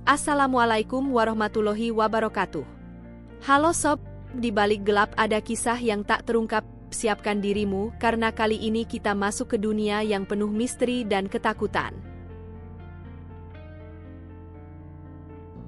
Assalamualaikum warahmatullahi wabarakatuh. Halo sob, di balik gelap ada kisah yang tak terungkap. Siapkan dirimu karena kali ini kita masuk ke dunia yang penuh misteri dan ketakutan.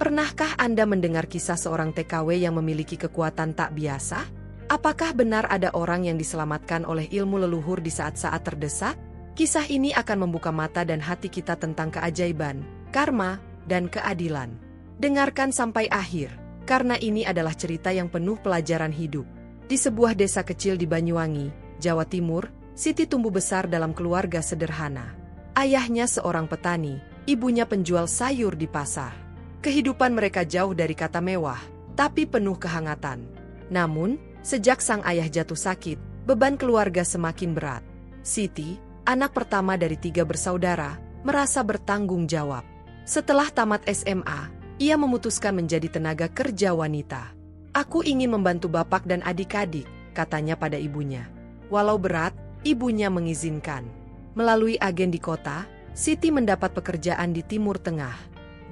Pernahkah Anda mendengar kisah seorang TKW yang memiliki kekuatan tak biasa? Apakah benar ada orang yang diselamatkan oleh ilmu leluhur di saat-saat terdesak? Kisah ini akan membuka mata dan hati kita tentang keajaiban, karma, dan keadilan. Dengarkan sampai akhir, karena ini adalah cerita yang penuh pelajaran hidup. Di sebuah desa kecil di Banyuwangi, Jawa Timur, Siti tumbuh besar dalam keluarga sederhana. Ayahnya seorang petani, ibunya penjual sayur di pasar. Kehidupan mereka jauh dari kata mewah, tapi penuh kehangatan. Namun, sejak sang ayah jatuh sakit, beban keluarga semakin berat. Siti, anak pertama dari 3 bersaudara, merasa bertanggung jawab. Setelah tamat SMA, ia memutuskan menjadi tenaga kerja wanita. "Aku ingin membantu bapak dan adik-adik," katanya pada ibunya. Walau berat, ibunya mengizinkan. Melalui agen di kota, Siti mendapat pekerjaan di Timur Tengah.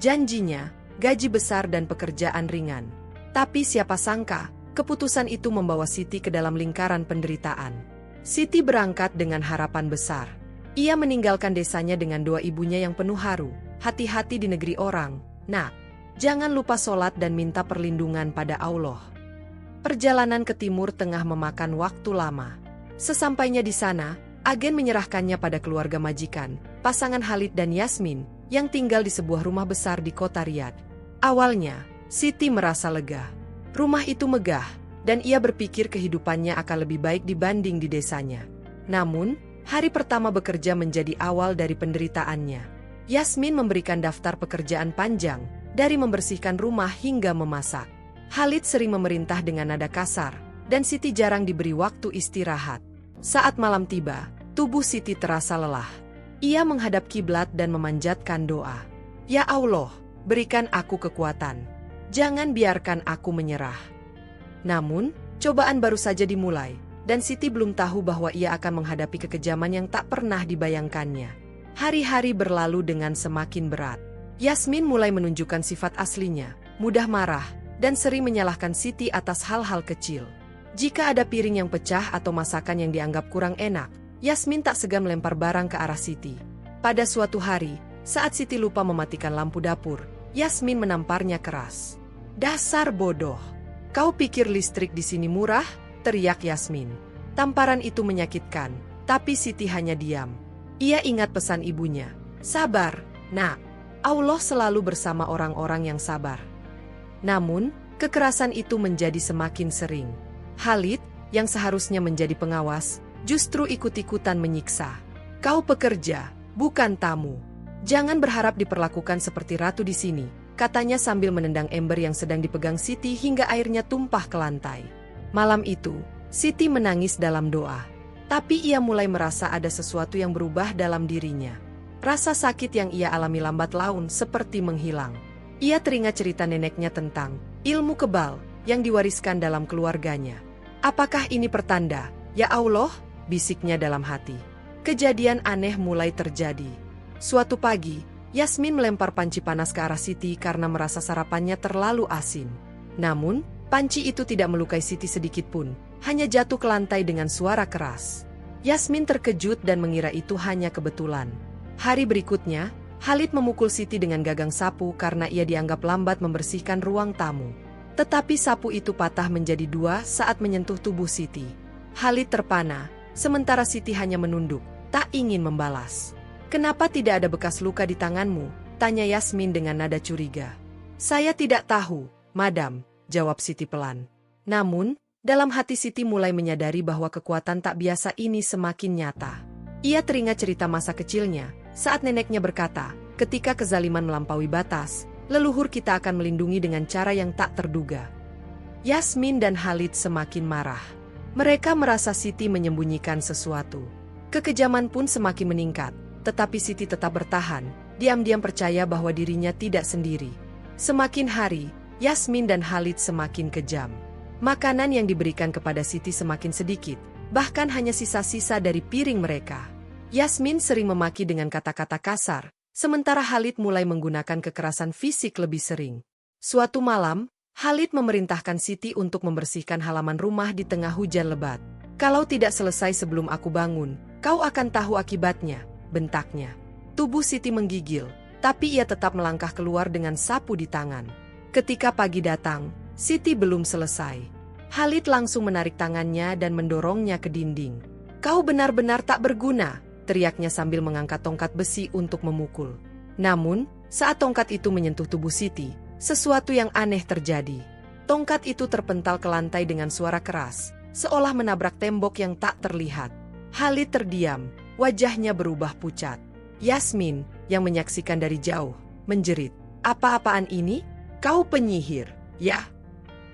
Janjinya, gaji besar dan pekerjaan ringan. Tapi siapa sangka, keputusan itu membawa Siti ke dalam lingkaran penderitaan. Siti berangkat dengan harapan besar. Ia meninggalkan desanya dengan doa ibunya yang penuh haru. "Hati-hati di negeri orang, nak. Jangan lupa sholat dan minta perlindungan pada Allah." Perjalanan ke Timur Tengah memakan waktu lama. Sesampainya di sana, agen menyerahkannya pada keluarga majikan, pasangan Khalid dan Yasmin, yang tinggal di sebuah rumah besar di kota Riyadh. Awalnya, Siti merasa lega. Rumah itu megah, dan ia berpikir kehidupannya akan lebih baik dibanding di desanya. Namun, hari pertama bekerja menjadi awal dari penderitaannya. Yasmin memberikan daftar pekerjaan panjang, dari membersihkan rumah hingga memasak. Khalid sering memerintah dengan nada kasar, dan Siti jarang diberi waktu istirahat. Saat malam tiba, tubuh Siti terasa lelah. Ia menghadap kiblat dan memanjatkan doa. "Ya Allah, berikan aku kekuatan. Jangan biarkan aku menyerah." Namun, cobaan baru saja dimulai, dan Siti belum tahu bahwa ia akan menghadapi kekejaman yang tak pernah dibayangkannya. Hari-hari berlalu dengan semakin berat. Yasmin mulai menunjukkan sifat aslinya, mudah marah, dan sering menyalahkan Siti atas hal-hal kecil. Jika ada piring yang pecah atau masakan yang dianggap kurang enak, Yasmin tak segan melempar barang ke arah Siti. Pada suatu hari, saat Siti lupa mematikan lampu dapur, Yasmin menamparnya keras. "Dasar bodoh! Kau pikir listrik di sini murah?" teriak Yasmin. Tamparan itu menyakitkan, tapi Siti hanya diam. Ia ingat pesan ibunya, "Sabar, nak. Allah selalu bersama orang-orang yang sabar." Namun, kekerasan itu menjadi semakin sering. Khalid, yang seharusnya menjadi pengawas, justru ikut-ikutan menyiksa. "Kau pekerja, bukan tamu. Jangan berharap diperlakukan seperti ratu di sini," katanya sambil menendang ember yang sedang dipegang Siti hingga airnya tumpah ke lantai. Malam itu, Siti menangis dalam doa. Tapi ia mulai merasa ada sesuatu yang berubah dalam dirinya. Rasa sakit yang ia alami lambat laun seperti menghilang. Ia teringat cerita neneknya tentang ilmu kebal yang diwariskan dalam keluarganya. "Apakah ini pertanda? Ya Allah," bisiknya dalam hati. Kejadian aneh mulai terjadi. Suatu pagi, Yasmin melempar panci panas ke arah Siti karena merasa sarapannya terlalu asin. Namun, panci itu tidak melukai Siti sedikit pun, hanya jatuh ke lantai dengan suara keras. Yasmin terkejut dan mengira itu hanya kebetulan. Hari berikutnya, Khalid memukul Siti dengan gagang sapu karena ia dianggap lambat membersihkan ruang tamu. Tetapi sapu itu patah menjadi 2 saat menyentuh tubuh Siti. Khalid terpana, sementara Siti hanya menunduk, tak ingin membalas. "Kenapa tidak ada bekas luka di tanganmu?" tanya Yasmin dengan nada curiga. "Saya tidak tahu, Madam," jawab Siti pelan. Namun, dalam hati Siti mulai menyadari bahwa kekuatan tak biasa ini semakin nyata. Ia teringat cerita masa kecilnya, saat neneknya berkata, "Ketika kezaliman melampaui batas, leluhur kita akan melindungi dengan cara yang tak terduga." Yasmin dan Khalid semakin marah. Mereka merasa Siti menyembunyikan sesuatu. Kekejaman pun semakin meningkat. Tetapi Siti tetap bertahan, diam-diam percaya bahwa dirinya tidak sendiri. Semakin hari, Yasmin dan Khalid semakin kejam. Makanan yang diberikan kepada Siti semakin sedikit, bahkan hanya sisa-sisa dari piring mereka. Yasmin sering memaki dengan kata-kata kasar, sementara Khalid mulai menggunakan kekerasan fisik lebih sering. Suatu malam, Khalid memerintahkan Siti untuk membersihkan halaman rumah di tengah hujan lebat. "Kalau tidak selesai sebelum aku bangun, kau akan tahu akibatnya," bentaknya. Tubuh Siti menggigil, tapi ia tetap melangkah keluar dengan sapu di tangan. Ketika pagi datang, Siti belum selesai. Khalid langsung menarik tangannya dan mendorongnya ke dinding. "Kau benar-benar tak berguna," teriaknya sambil mengangkat tongkat besi untuk memukul. Namun, saat tongkat itu menyentuh tubuh Siti, sesuatu yang aneh terjadi. Tongkat itu terpental ke lantai dengan suara keras, seolah menabrak tembok yang tak terlihat. Khalid terdiam, wajahnya berubah pucat. Yasmin, yang menyaksikan dari jauh, menjerit, "Apa-apaan ini? Kau penyihir, ya?"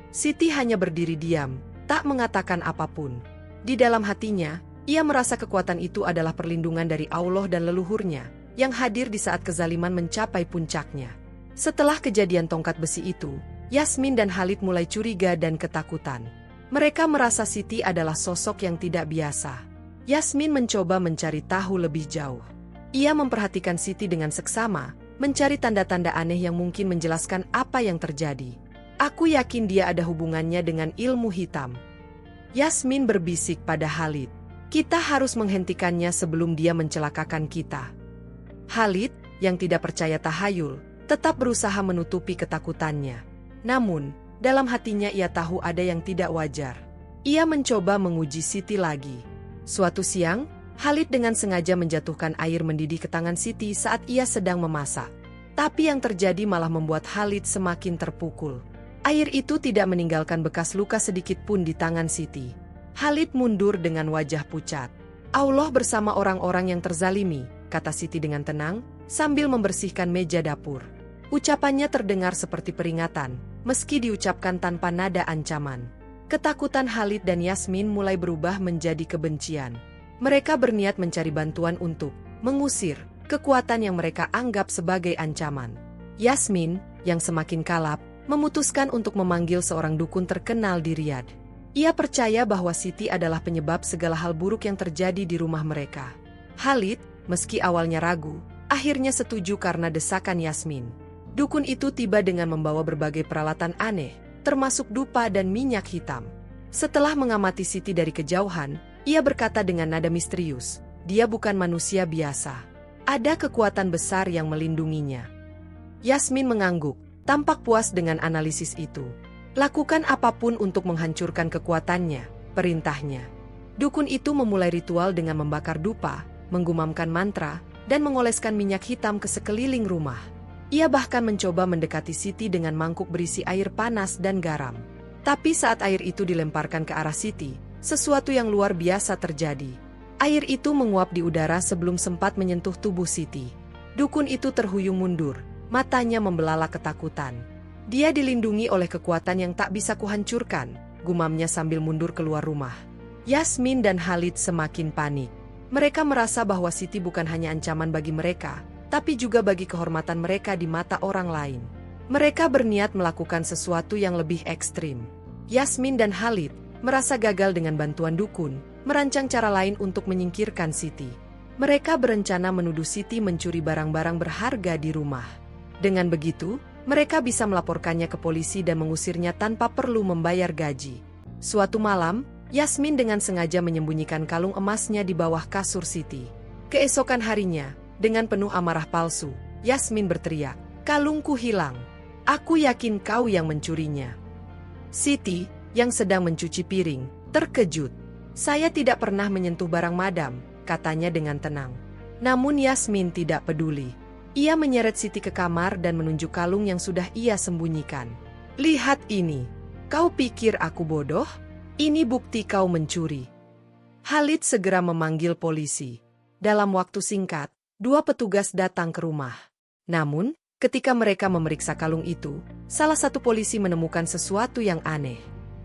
Siti hanya berdiri diam, tak mengatakan apapun. Di dalam hatinya, ia merasa kekuatan itu adalah perlindungan dari Allah dan leluhurnya, yang hadir di saat kezaliman mencapai puncaknya. Setelah kejadian tongkat besi itu, Yasmin dan Khalid mulai curiga dan ketakutan. Mereka merasa Siti adalah sosok yang tidak biasa. Yasmin mencoba mencari tahu lebih jauh. Ia memperhatikan Siti dengan seksama, mencari tanda-tanda aneh yang mungkin menjelaskan apa yang terjadi. "Aku yakin dia ada hubungannya dengan ilmu hitam." Yasmin berbisik pada Khalid, "Kita harus menghentikannya sebelum dia mencelakakan kita." Khalid, yang tidak percaya tahayul, tetap berusaha menutupi ketakutannya. Namun, dalam hatinya ia tahu ada yang tidak wajar. Ia mencoba menguji Siti lagi. Suatu siang, Khalid dengan sengaja menjatuhkan air mendidih ke tangan Siti saat ia sedang memasak. Tapi yang terjadi malah membuat Khalid semakin terpukul. Air itu tidak meninggalkan bekas luka sedikit pun di tangan Siti. Khalid mundur dengan wajah pucat. "Allah bersama orang-orang yang terzalimi," kata Siti dengan tenang, sambil membersihkan meja dapur. Ucapannya terdengar seperti peringatan, meski diucapkan tanpa nada ancaman. Ketakutan Khalid dan Yasmin mulai berubah menjadi kebencian. Mereka berniat mencari bantuan untuk mengusir kekuatan yang mereka anggap sebagai ancaman. Yasmin, yang semakin kalap, memutuskan untuk memanggil seorang dukun terkenal di Riyadh. Ia percaya bahwa Siti adalah penyebab segala hal buruk yang terjadi di rumah mereka. Khalid, meski awalnya ragu, akhirnya setuju karena desakan Yasmin. Dukun itu tiba dengan membawa berbagai peralatan aneh, termasuk dupa dan minyak hitam. Setelah mengamati Siti dari kejauhan, ia berkata dengan nada misterius, "Dia bukan manusia biasa. Ada kekuatan besar yang melindunginya." Yasmin mengangguk, tampak puas dengan analisis itu. "Lakukan apapun untuk menghancurkan kekuatannya," perintahnya. Dukun itu memulai ritual dengan membakar dupa, menggumamkan mantra, dan mengoleskan minyak hitam ke sekeliling rumah. Ia bahkan mencoba mendekati Siti dengan mangkuk berisi air panas dan garam. Tapi saat air itu dilemparkan ke arah Siti, sesuatu yang luar biasa terjadi. Air itu menguap di udara sebelum sempat menyentuh tubuh Siti. Dukun itu terhuyung mundur, matanya membelalak ketakutan. "Dia dilindungi oleh kekuatan yang tak bisa kuhancurkan," gumamnya sambil mundur keluar rumah. Yasmin dan Khalid semakin panik. Mereka merasa bahwa Siti bukan hanya ancaman bagi mereka, tapi juga bagi kehormatan mereka di mata orang lain. Mereka berniat melakukan sesuatu yang lebih ekstrim. Yasmin dan Khalid merasa gagal dengan bantuan dukun, merancang cara lain untuk menyingkirkan Siti. Mereka berencana menuduh Siti mencuri barang-barang berharga di rumah. Dengan begitu, mereka bisa melaporkannya ke polisi dan mengusirnya tanpa perlu membayar gaji. Suatu malam, Yasmin dengan sengaja menyembunyikan kalung emasnya di bawah kasur Siti. Keesokan harinya, dengan penuh amarah palsu, Yasmin berteriak, "Kalungku hilang. Aku yakin kau yang mencurinya." Siti, yang sedang mencuci piring, terkejut. "Saya tidak pernah menyentuh barang madam," katanya dengan tenang. Namun Yasmin tidak peduli. Ia menyeret Siti ke kamar dan menunjuk kalung yang sudah ia sembunyikan. "Lihat ini. Kau pikir aku bodoh? Ini bukti kau mencuri." Khalid segera memanggil polisi. Dalam waktu singkat, 2 petugas datang ke rumah. Namun, ketika mereka memeriksa kalung itu, salah satu polisi menemukan sesuatu yang aneh.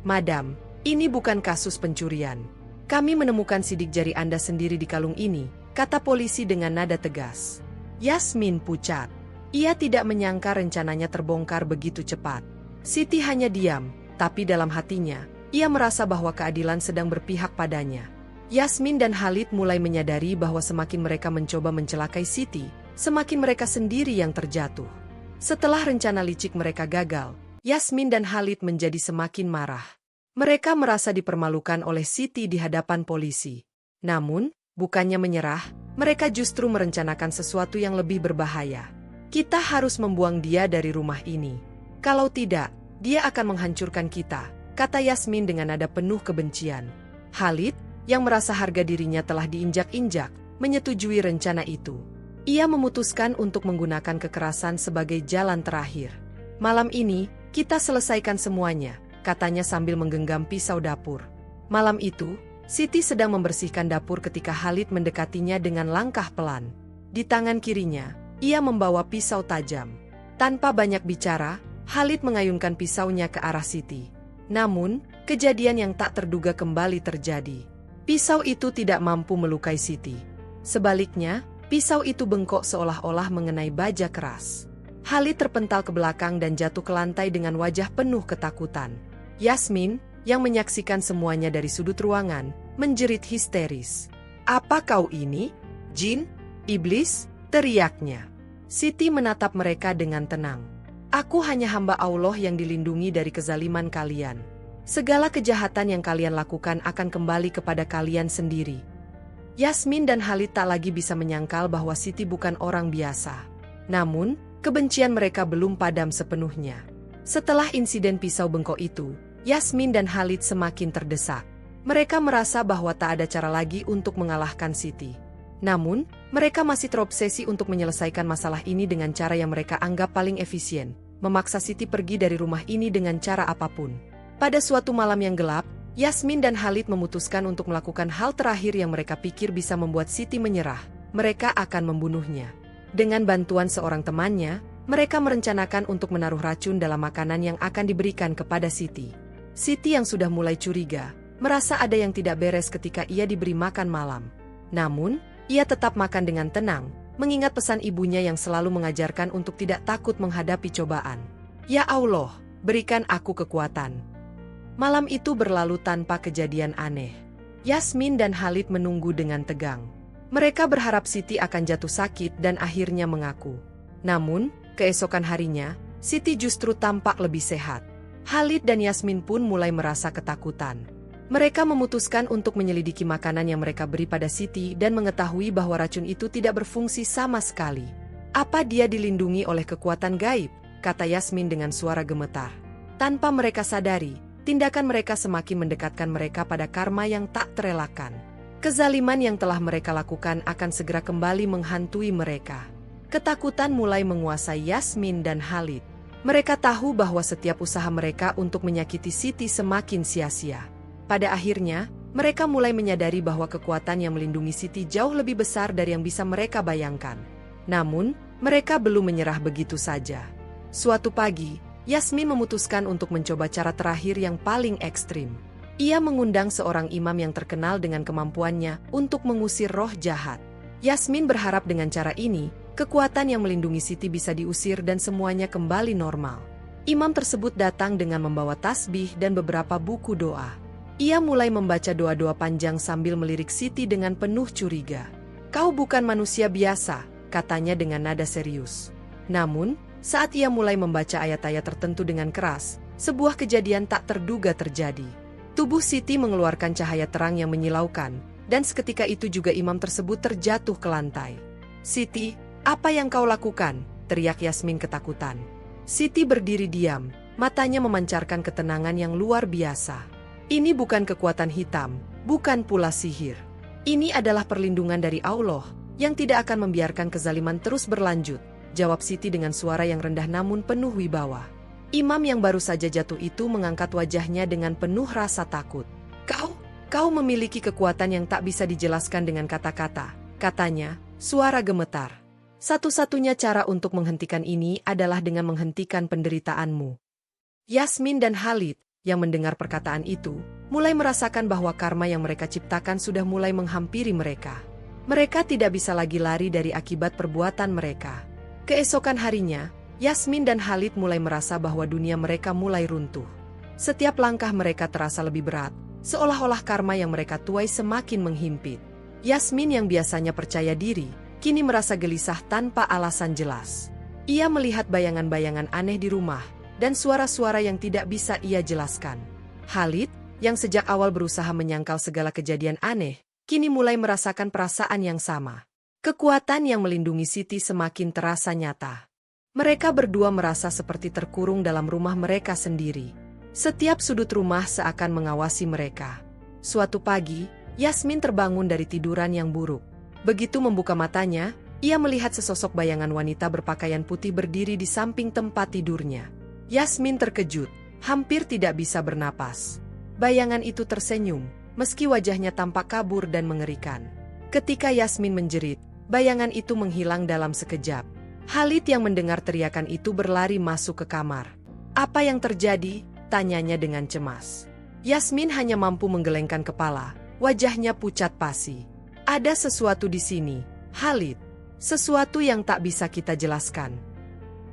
"Madam, ini bukan kasus pencurian. Kami menemukan sidik jari Anda sendiri di kalung ini," kata polisi dengan nada tegas. Yasmin pucat. Ia tidak menyangka rencananya terbongkar begitu cepat. Siti hanya diam, tapi dalam hatinya, ia merasa bahwa keadilan sedang berpihak padanya. Yasmin dan Khalid mulai menyadari bahwa semakin mereka mencoba mencelakai Siti, semakin mereka sendiri yang terjatuh. Setelah rencana licik mereka gagal, Yasmin dan Khalid menjadi semakin marah. Mereka merasa dipermalukan oleh Siti di hadapan polisi. Namun, bukannya menyerah, mereka justru merencanakan sesuatu yang lebih berbahaya. Kita harus membuang dia dari rumah ini. Kalau tidak, dia akan menghancurkan kita, kata Yasmin dengan nada penuh kebencian. Khalid, yang merasa harga dirinya telah diinjak-injak, menyetujui rencana itu. Ia memutuskan untuk menggunakan kekerasan sebagai jalan terakhir. Malam ini, kita selesaikan semuanya, katanya sambil menggenggam pisau dapur. Malam itu, Siti sedang membersihkan dapur ketika Khalid mendekatinya dengan langkah pelan. Di tangan kirinya, ia membawa pisau tajam. Tanpa banyak bicara, Khalid mengayunkan pisaunya ke arah Siti. Namun, kejadian yang tak terduga kembali terjadi. Pisau itu tidak mampu melukai Siti. Sebaliknya, pisau itu bengkok seolah-olah mengenai baja keras. Khalid terpental ke belakang dan jatuh ke lantai dengan wajah penuh ketakutan. Yasmin, yang menyaksikan semuanya dari sudut ruangan, menjerit histeris. "Apa kau ini? Jin? Iblis?" teriaknya. Siti menatap mereka dengan tenang. "Aku hanya hamba Allah yang dilindungi dari kezaliman kalian. Segala kejahatan yang kalian lakukan akan kembali kepada kalian sendiri." Yasmin dan Khalid tak lagi bisa menyangkal bahwa Siti bukan orang biasa. Namun, kebencian mereka belum padam sepenuhnya. Setelah insiden pisau bengkok itu, Yasmin dan Khalid semakin terdesak. Mereka merasa bahwa tak ada cara lagi untuk mengalahkan Siti. Namun, mereka masih terobsesi untuk menyelesaikan masalah ini dengan cara yang mereka anggap paling efisien, memaksa Siti pergi dari rumah ini dengan cara apapun. Pada suatu malam yang gelap, Yasmin dan Khalid memutuskan untuk melakukan hal terakhir yang mereka pikir bisa membuat Siti menyerah. Mereka akan membunuhnya. Dengan bantuan seorang temannya, mereka merencanakan untuk menaruh racun dalam makanan yang akan diberikan kepada Siti. Siti yang sudah mulai curiga, merasa ada yang tidak beres ketika ia diberi makan malam. Namun, ia tetap makan dengan tenang, mengingat pesan ibunya yang selalu mengajarkan untuk tidak takut menghadapi cobaan. "Ya Allah, berikan aku kekuatan." Malam itu berlalu tanpa kejadian aneh. Yasmin dan Khalid menunggu dengan tegang. Mereka berharap Siti akan jatuh sakit dan akhirnya mengaku. Namun, keesokan harinya, Siti justru tampak lebih sehat. Khalid dan Yasmin pun mulai merasa ketakutan. Mereka memutuskan untuk menyelidiki makanan yang mereka beri pada Siti dan mengetahui bahwa racun itu tidak berfungsi sama sekali. "Apa dia dilindungi oleh kekuatan gaib?" kata Yasmin dengan suara gemetar. Tanpa mereka sadari, tindakan mereka semakin mendekatkan mereka pada karma yang tak terelakkan. Kezaliman yang telah mereka lakukan akan segera kembali menghantui mereka. Ketakutan mulai menguasai Yasmin dan Khalid. Mereka tahu bahwa setiap usaha mereka untuk menyakiti Siti semakin sia-sia. Pada akhirnya, mereka mulai menyadari bahwa kekuatan yang melindungi Siti jauh lebih besar dari yang bisa mereka bayangkan. Namun, mereka belum menyerah begitu saja. Suatu pagi, Yasmin memutuskan untuk mencoba cara terakhir yang paling ekstrim. Ia mengundang seorang imam yang terkenal dengan kemampuannya untuk mengusir roh jahat. Yasmin berharap dengan cara ini, kekuatan yang melindungi Siti bisa diusir dan semuanya kembali normal. Imam tersebut datang dengan membawa tasbih dan beberapa buku doa. Ia mulai membaca doa-doa panjang sambil melirik Siti dengan penuh curiga. "Kau bukan manusia biasa," katanya dengan nada serius. Namun, saat ia mulai membaca ayat-ayat tertentu dengan keras, sebuah kejadian tak terduga terjadi. Tubuh Siti mengeluarkan cahaya terang yang menyilaukan, dan seketika itu juga imam tersebut terjatuh ke lantai. "Siti, apa yang kau lakukan?" teriak Yasmin ketakutan. Siti berdiri diam, matanya memancarkan ketenangan yang luar biasa. "Ini bukan kekuatan hitam, bukan pula sihir. Ini adalah perlindungan dari Allah, yang tidak akan membiarkan kezaliman terus berlanjut," jawab Siti dengan suara yang rendah namun penuh wibawa. Imam yang baru saja jatuh itu mengangkat wajahnya dengan penuh rasa takut. Kau memiliki kekuatan yang tak bisa dijelaskan dengan kata-kata," katanya, suara gemetar. "Satu-satunya cara untuk menghentikan ini adalah dengan menghentikan penderitaanmu." Yasmin dan Khalid, yang mendengar perkataan itu, mulai merasakan bahwa karma yang mereka ciptakan sudah mulai menghampiri mereka. Mereka tidak bisa lagi lari dari akibat perbuatan mereka. Keesokan harinya, Yasmin dan Khalid mulai merasa bahwa dunia mereka mulai runtuh. Setiap langkah mereka terasa lebih berat, seolah-olah karma yang mereka tuai semakin menghimpit. Yasmin yang biasanya percaya diri, kini merasa gelisah tanpa alasan jelas. Ia melihat bayangan-bayangan aneh di rumah, dan suara-suara yang tidak bisa ia jelaskan. Khalid, yang sejak awal berusaha menyangkal segala kejadian aneh, kini mulai merasakan perasaan yang sama. Kekuatan yang melindungi Siti semakin terasa nyata. Mereka berdua merasa seperti terkurung dalam rumah mereka sendiri. Setiap sudut rumah seakan mengawasi mereka. Suatu pagi, Yasmin terbangun dari tiduran yang buruk. Begitu membuka matanya, ia melihat sesosok bayangan wanita berpakaian putih berdiri di samping tempat tidurnya. Yasmin terkejut, hampir tidak bisa bernapas. Bayangan itu tersenyum, meski wajahnya tampak kabur dan mengerikan. Ketika Yasmin menjerit, bayangan itu menghilang dalam sekejap. Khalid yang mendengar teriakan itu berlari masuk ke kamar. "Apa yang terjadi?" tanyanya dengan cemas. Yasmin hanya mampu menggelengkan kepala, wajahnya pucat pasi. "Ada sesuatu di sini, Khalid. Sesuatu yang tak bisa kita jelaskan."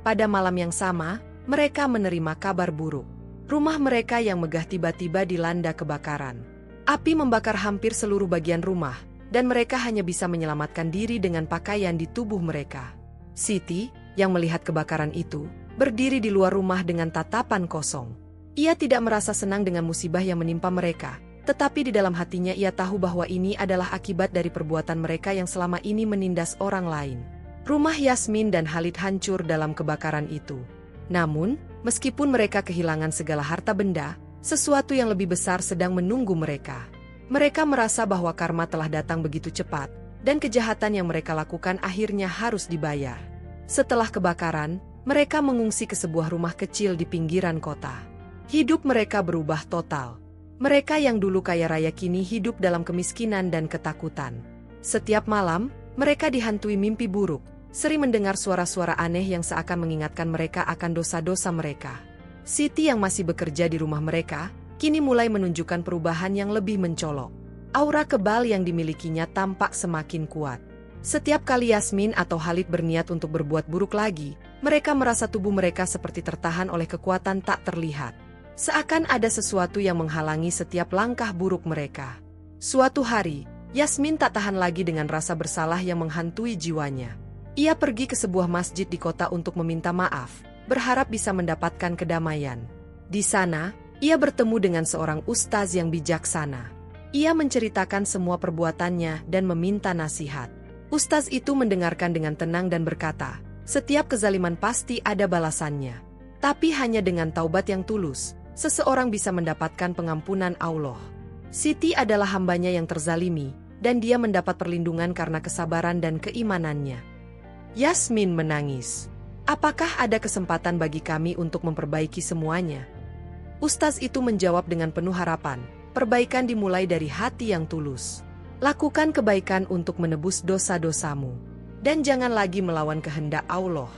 Pada malam yang sama, mereka menerima kabar buruk. Rumah mereka yang megah tiba-tiba dilanda kebakaran. Api membakar hampir seluruh bagian rumah, dan mereka hanya bisa menyelamatkan diri dengan pakaian di tubuh mereka. Siti, yang melihat kebakaran itu, berdiri di luar rumah dengan tatapan kosong. Ia tidak merasa senang dengan musibah yang menimpa mereka, tetapi di dalam hatinya ia tahu bahwa ini adalah akibat dari perbuatan mereka yang selama ini menindas orang lain. Rumah Yasmin dan Khalid hancur dalam kebakaran itu. Namun, meskipun mereka kehilangan segala harta benda, sesuatu yang lebih besar sedang menunggu mereka. Mereka merasa bahwa karma telah datang begitu cepat, dan kejahatan yang mereka lakukan akhirnya harus dibayar. Setelah kebakaran, mereka mengungsi ke sebuah rumah kecil di pinggiran kota. Hidup mereka berubah total. Mereka yang dulu kaya raya kini hidup dalam kemiskinan dan ketakutan. Setiap malam, mereka dihantui mimpi buruk, sering mendengar suara-suara aneh yang seakan mengingatkan mereka akan dosa-dosa mereka. Siti yang masih bekerja di rumah mereka, kini mulai menunjukkan perubahan yang lebih mencolok. Aura kebal yang dimilikinya tampak semakin kuat. Setiap kali Yasmin atau Khalid berniat untuk berbuat buruk lagi, mereka merasa tubuh mereka seperti tertahan oleh kekuatan tak terlihat. Seakan ada sesuatu yang menghalangi setiap langkah buruk mereka. Suatu hari, Yasmin tak tahan lagi dengan rasa bersalah yang menghantui jiwanya. Ia pergi ke sebuah masjid di kota untuk meminta maaf, berharap bisa mendapatkan kedamaian. Di sana, ia bertemu dengan seorang ustaz yang bijaksana. Ia menceritakan semua perbuatannya dan meminta nasihat. Ustaz itu mendengarkan dengan tenang dan berkata, "Setiap kezaliman pasti ada balasannya. Tapi hanya dengan taubat yang tulus, seseorang bisa mendapatkan pengampunan Allah. Siti adalah hambanya yang terzalimi, dan dia mendapat perlindungan karena kesabaran dan keimanannya." Yasmin menangis. "Apakah ada kesempatan bagi kami untuk memperbaiki semuanya?" Ustaz itu menjawab dengan penuh harapan, "Perbaikan dimulai dari hati yang tulus. Lakukan kebaikan untuk menebus dosa-dosamu, dan jangan lagi melawan kehendak Allah."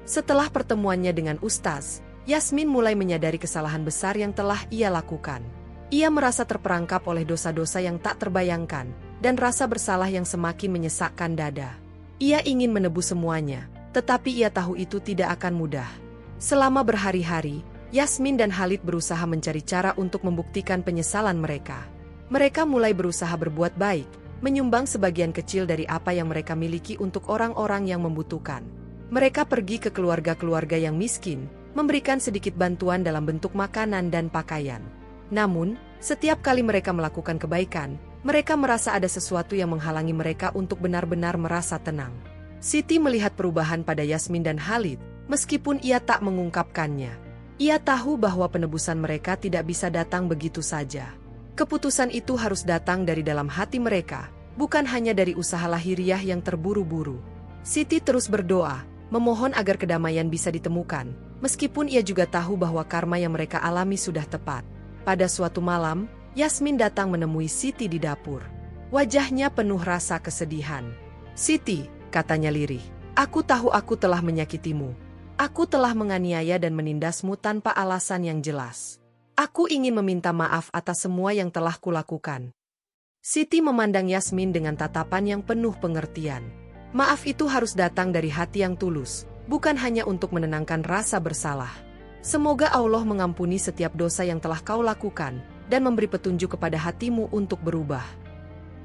Setelah pertemuannya dengan Ustaz, Yasmin mulai menyadari kesalahan besar yang telah ia lakukan. Ia merasa terperangkap oleh dosa-dosa yang tak terbayangkan, dan rasa bersalah yang semakin menyesakkan dada. Ia ingin menebus semuanya, tetapi ia tahu itu tidak akan mudah. Selama berhari-hari, Yasmin dan Khalid berusaha mencari cara untuk membuktikan penyesalan mereka. Mereka mulai berusaha berbuat baik, menyumbang sebagian kecil dari apa yang mereka miliki untuk orang-orang yang membutuhkan. Mereka pergi ke keluarga-keluarga yang miskin, memberikan sedikit bantuan dalam bentuk makanan dan pakaian. Namun, setiap kali mereka melakukan kebaikan, mereka merasa ada sesuatu yang menghalangi mereka untuk benar-benar merasa tenang. Siti melihat perubahan pada Yasmin dan Khalid, meskipun ia tak mengungkapkannya. Ia tahu bahwa penebusan mereka tidak bisa datang begitu saja. Keputusan itu harus datang dari dalam hati mereka, bukan hanya dari usaha lahiriah yang terburu-buru. Siti terus berdoa, memohon agar kedamaian bisa ditemukan, meskipun ia juga tahu bahwa karma yang mereka alami sudah tepat. Pada suatu malam, Yasmin datang menemui Siti di dapur. Wajahnya penuh rasa kesedihan. "Siti," katanya lirih, "aku tahu aku telah menyakitimu. Aku telah menganiaya dan menindasmu tanpa alasan yang jelas. Aku ingin meminta maaf atas semua yang telah kulakukan." Siti memandang Yasmin dengan tatapan yang penuh pengertian. Maaf itu harus datang dari hati yang tulus, bukan hanya untuk menenangkan rasa bersalah. Semoga Allah mengampuni setiap dosa yang telah kau lakukan, dan memberi petunjuk kepada hatimu untuk berubah.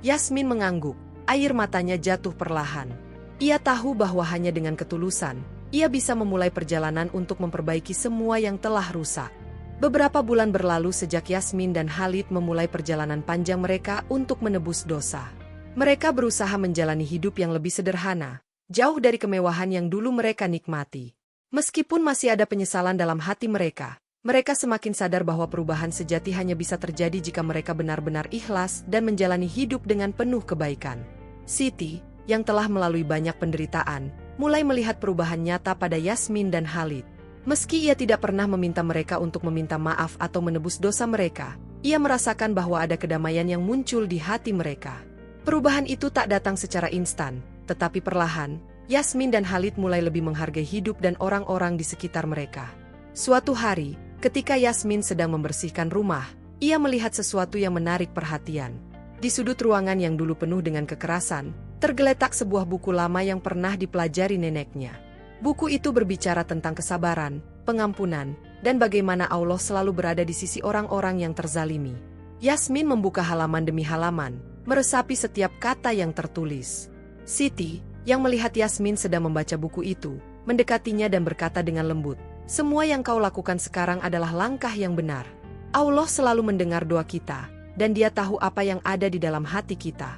Yasmin mengangguk, air matanya jatuh perlahan. Ia tahu bahwa hanya dengan ketulusan, ia bisa memulai perjalanan untuk memperbaiki semua yang telah rusak. Beberapa bulan berlalu sejak Yasmin dan Khalid memulai perjalanan panjang mereka untuk menebus dosa. Mereka berusaha menjalani hidup yang lebih sederhana, jauh dari kemewahan yang dulu mereka nikmati. Meskipun masih ada penyesalan dalam hati mereka, mereka semakin sadar bahwa perubahan sejati hanya bisa terjadi jika mereka benar-benar ikhlas dan menjalani hidup dengan penuh kebaikan. Siti, yang telah melalui banyak penderitaan, mulai melihat perubahan nyata pada Yasmin dan Khalid. Meski ia tidak pernah meminta mereka untuk meminta maaf atau menebus dosa mereka, ia merasakan bahwa ada kedamaian yang muncul di hati mereka. Perubahan itu tak datang secara instan, tetapi perlahan, Yasmin dan Khalid mulai lebih menghargai hidup dan orang-orang di sekitar mereka. Suatu hari, ketika Yasmin sedang membersihkan rumah, ia melihat sesuatu yang menarik perhatian. Di sudut ruangan yang dulu penuh dengan kekerasan, tergeletak sebuah buku lama yang pernah dipelajari neneknya. Buku itu berbicara tentang kesabaran, pengampunan, dan bagaimana Allah selalu berada di sisi orang-orang yang terzalimi. Yasmin membuka halaman demi halaman, meresapi setiap kata yang tertulis. Siti, yang melihat Yasmin sedang membaca buku itu, mendekatinya dan berkata dengan lembut, "Semua yang kau lakukan sekarang adalah langkah yang benar. Allah selalu mendengar doa kita, dan Dia tahu apa yang ada di dalam hati kita."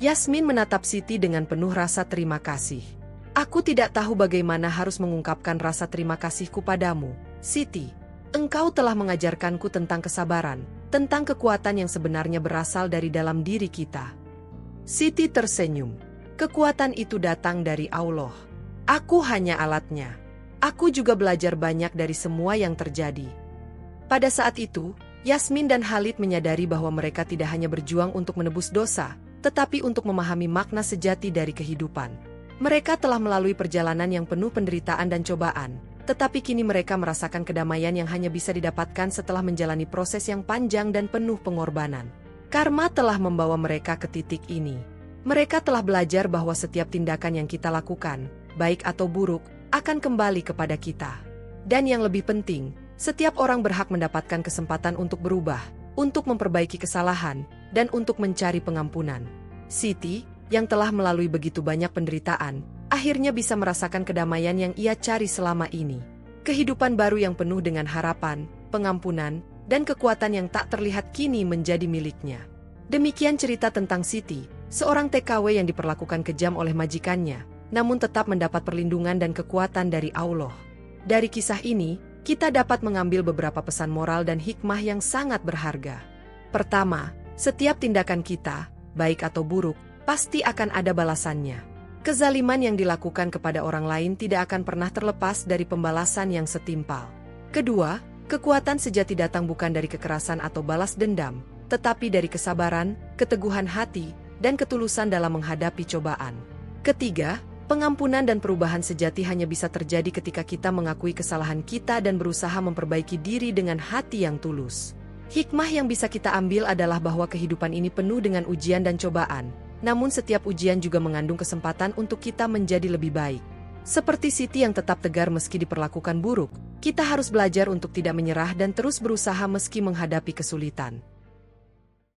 Yasmin menatap Siti dengan penuh rasa terima kasih. "Aku tidak tahu bagaimana harus mengungkapkan rasa terima kasihku padamu, Siti. Engkau telah mengajarkanku tentang kesabaran, tentang kekuatan yang sebenarnya berasal dari dalam diri kita." Siti tersenyum. "Kekuatan itu datang dari Allah. Aku hanya alatnya. Aku juga belajar banyak dari semua yang terjadi." Pada saat itu, Yasmin dan Khalid menyadari bahwa mereka tidak hanya berjuang untuk menebus dosa, tetapi untuk memahami makna sejati dari kehidupan. Mereka telah melalui perjalanan yang penuh penderitaan dan cobaan, tetapi kini mereka merasakan kedamaian yang hanya bisa didapatkan setelah menjalani proses yang panjang dan penuh pengorbanan. Karma telah membawa mereka ke titik ini. Mereka telah belajar bahwa setiap tindakan yang kita lakukan, baik atau buruk, akan kembali kepada kita. Dan yang lebih penting, setiap orang berhak mendapatkan kesempatan untuk berubah, untuk memperbaiki kesalahan, dan untuk mencari pengampunan. Siti, yang telah melalui begitu banyak penderitaan, akhirnya bisa merasakan kedamaian yang ia cari selama ini. Kehidupan baru yang penuh dengan harapan, pengampunan, dan kekuatan yang tak terlihat kini menjadi miliknya. Demikian cerita tentang Siti, seorang TKW yang diperlakukan kejam oleh majikannya, namun tetap mendapat perlindungan dan kekuatan dari Allah. Dari kisah ini, kita dapat mengambil beberapa pesan moral dan hikmah yang sangat berharga. Pertama, setiap tindakan kita, baik atau buruk, pasti akan ada balasannya. Kezaliman yang dilakukan kepada orang lain tidak akan pernah terlepas dari pembalasan yang setimpal. Kedua, kekuatan sejati datang bukan dari kekerasan atau balas dendam, tetapi dari kesabaran, keteguhan hati, dan ketulusan dalam menghadapi cobaan. Ketiga, pengampunan dan perubahan sejati hanya bisa terjadi ketika kita mengakui kesalahan kita dan berusaha memperbaiki diri dengan hati yang tulus. Hikmah yang bisa kita ambil adalah bahwa kehidupan ini penuh dengan ujian dan cobaan, namun setiap ujian juga mengandung kesempatan untuk kita menjadi lebih baik. Seperti Siti yang tetap tegar meski diperlakukan buruk, kita harus belajar untuk tidak menyerah dan terus berusaha meski menghadapi kesulitan.